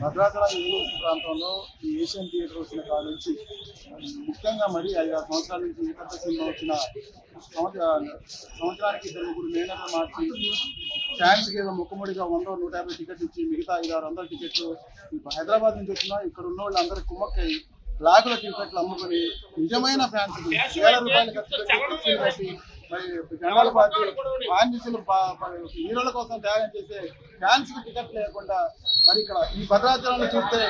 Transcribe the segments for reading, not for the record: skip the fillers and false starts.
Bhadrachalam university ప్రాంతంలో ఈ Asian theatre వచ్చిన కాడ నుంచి ముఖ్యంగా మరి 5-6 సంవత్సరాల నుంచి ఏ పెద్ద సినిమా వచ్చిన సంవత్సరానికి 2-3 మేనర్లు మార్చి ఫ్యాన్స్కి ఏదో ముక్కముడిగా 100-150 టికెట్లు ఇచ్చి మిగతా 500-600 టికెట్లు హైదరాబాద్ నుంచి వచ్చినా ఇక్కడ ఉన్న వాళ్ళు అందరూ కుమ్మక్కై బ్లాకుల టికెట్లు అమ్ముకొని నిజమైన ఫ్యాన్స్ వేల రూపాయలు ఖర్చు పెట్టి మరి జనాల పార్టీ ఆంజీసులు హీరోల కోసం త్యాగం చేసే ఫ్యాన్స్ కి టికెట్ లేకుండా మరి ఇక్కడ ఈ భద్రాచలంలో చూస్తే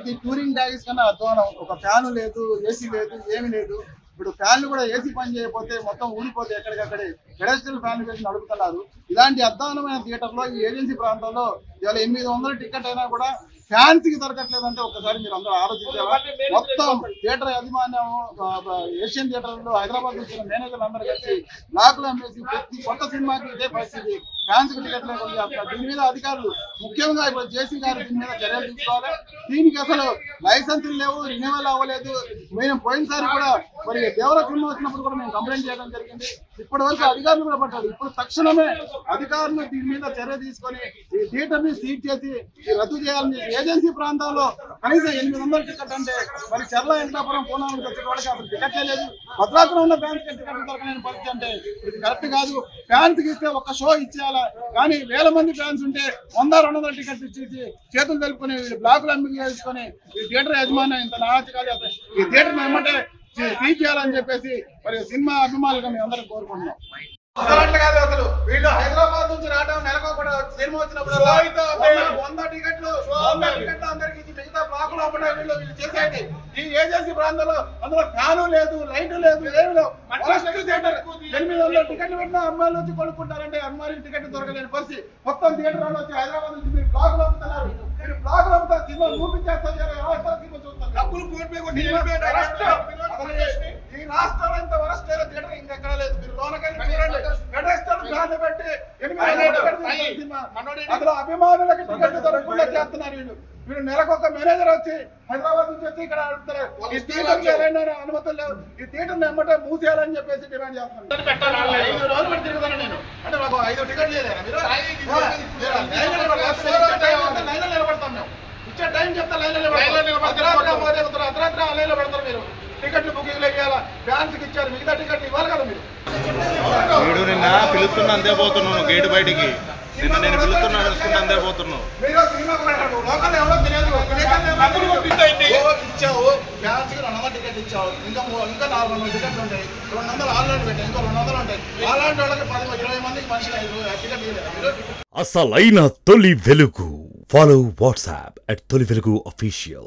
ఇది టూరింగ్ ట్యాక్సీ కన్నా అధ్వానం. ఒక ఫ్యాన్ లేదు, ఏసీ లేదు, ఏమీ లేదు. ఇప్పుడు ఫ్యాన్లు కూడా ఏసీ పని చేయకపోతే మొత్తం ఊడిపోతే ఎక్కడికక్కడే పెడస్ట్రియల్ ఫ్యాన్లు వేసి నడుపుతున్నారు. ఇలాంటి అధ్వానమైన థియేటర్లో ఈ ఏజెన్సీ ప్రాంతంలో ఇవాళ 800 టికెట్ అయినా కూడా ఫ్యాన్స్ కి దొరకట్లేదంటే ఒక్కసారి మీరు అందరూ ఆలోచించారా? మొత్తం థియేటర్ యాజమాన్యం ఏషియన్ థియేటర్ లో హైదరాబాద్ వచ్చిన మేనేజర్లు అందరూ కలిసి బ్లాక్లు అమ్మేసి ప్రతి కొత్త సినిమాకి ఇదే పరిస్థితి. ఫ్యాన్స్ కి టికెట్ లేకుండా చేస్తున్నారు. దీని మీద అధికారులు ముఖ్యంగా ఇప్పుడు జేసీ గారు దీని మీద చర్యలు తీసుకోవాలి. దీనికి అసలు లైసెన్సులు లేవు, రిన్యూవల్ అవ్వలేదు. మేము పోయినసారి కూడా మరి దేవర సినిమా వచ్చినప్పుడు కూడా మేము కంప్లైంట్ చేయడం జరిగింది. ఇప్పటి వరకు అధికారులు కూడా పట్టారు. ఇప్పుడు తక్షణమే అధికారులు దీని మీద చర్య తీసుకొని ఈ థియేటర్ ని సీజ్ చేసి రద్దు చేయాలని ఏజెన్సీ ప్రాంతాల్లో కనీసం 800 టికెట్ అంటే మరి చర్ల వెంకటాపురం పూనానికి వచ్చే వాళ్ళకి అసలు టికెట్ లేదు. భద్రాచలం ఉన్న ఫ్యాన్స్ కి టికెట్ దొరకలేని పరిస్థితి అంటే ఇది కరెక్ట్ కాదు. ఫ్యాన్స్ కి ఇస్తే ఒక్క షో ఇచ్చేయాలా, కానీ వేల మంది ఫ్యాన్స్ ఉంటే 100-200 టికెట్ ఇచ్చేసి చేతులు తెలుపుకొని బ్లాకులు అమ్మికి చేసుకొని ఈ థియేటర్ యజమాని ఇంత నాచికాలు ఈ థియేటర్ ఏమంటే సీజ్ చేయాలని చెప్పేసి మరి సినిమా అభిమానులుగా మేము అందరం కోరుకుంటున్నాం. అసలు అట్లా కాదు. అసలు వీళ్ళు హైదరాబాద్ నుంచి రావడం నెలకు కూడా సినిమా వచ్చినప్పుడు 100 టికెట్లు అందరికి మిగతా బ్లాకులు అవ్వడం వీళ్ళు చేసేది. ఈ ఏజెన్సీ ప్రాంతంలో అందులో ఫ్యాను లేదు, లైట్ లేదు, ఏమి లేవు. 800 టికెట్లు పెట్టినా అమ్మాయిలు వచ్చి కొనుక్కుంటారంటే అమ్మాయికి టికెట్ దొరకలేని పరిస్థితి. మొత్తం థియేటర్ వాళ్ళు వచ్చి హైదరాబాద్ నుంచి మీరు బ్లాకులు అమ్ముతున్నారు. మీరు బ్లాకులు అమ్ముతా సినిమా చూపించేస్తారు. సినిమా చూస్తారు. డబ్బులు ఈ రాష్ట్రంలో ఇంత వరస్ట్ థియేటర్ ఇంకెక్కడ లేదు. మీరు లోనకెళ్ళి చూడండి. అసలు అభిమానులకి టికెట్ దొరకకుండా చేస్తున్నారు వీళ్ళు. వీళ్ళు నెలకొక మేనేజర్ వచ్చి హైదరాబాద్ నుంచి వచ్చి ఇక్కడ ఈ థియేటర్ ఏదైనా అనుమతులు లేవు. ఈ థియేటర్ ఎమ్మటే మూసేయాలని చెప్పేసి డిమాండ్ చేస్తున్నారు. 5 రోజులు పెట్టి తిరుగుతాను నేను. అంటే మాకు 5 టికెట్లు చేయలేరా మీరు? లైన్లో నిలబడతాం మేము. ఇచ్చే టైం చెప్తే లైన్లో నిలబడతారు. అర్ధరాత్రి ఆ లైన్లో పెడతారు. మీరు టికెట్లు బుకింగ్లు వేయాలా, ఫ్యాన్స్ కి ఇచ్చారు, మిగతా టికెట్లు ఇవ్వాలి కదా మీరు. వీడు నిన్న పిలుస్తున్నా అంతే పోతున్నాను గేటు బయటికి. నిన్న నేను పిలుస్తున్నా తెలుసుకుంటే అంతే పోతున్నావు. ఇచ్చావు ఫ్యాన్స్ కి 200 టికెట్ ఇచ్చావు. ఇంకా 400 టికెట్లు ఉంటాయి. 200 ఆన్లైన్ పెట్టాయి. ఇంకో 200 ఉంటాయి. అలాంటి వాళ్ళకి 10-20 మందికి మనిషికి 5 టికెట్ ఇవ్వలేదు. అసలైన తొలి వెలుగు. ఫాలో వాట్సాప్ @తొలి వెలుగు official.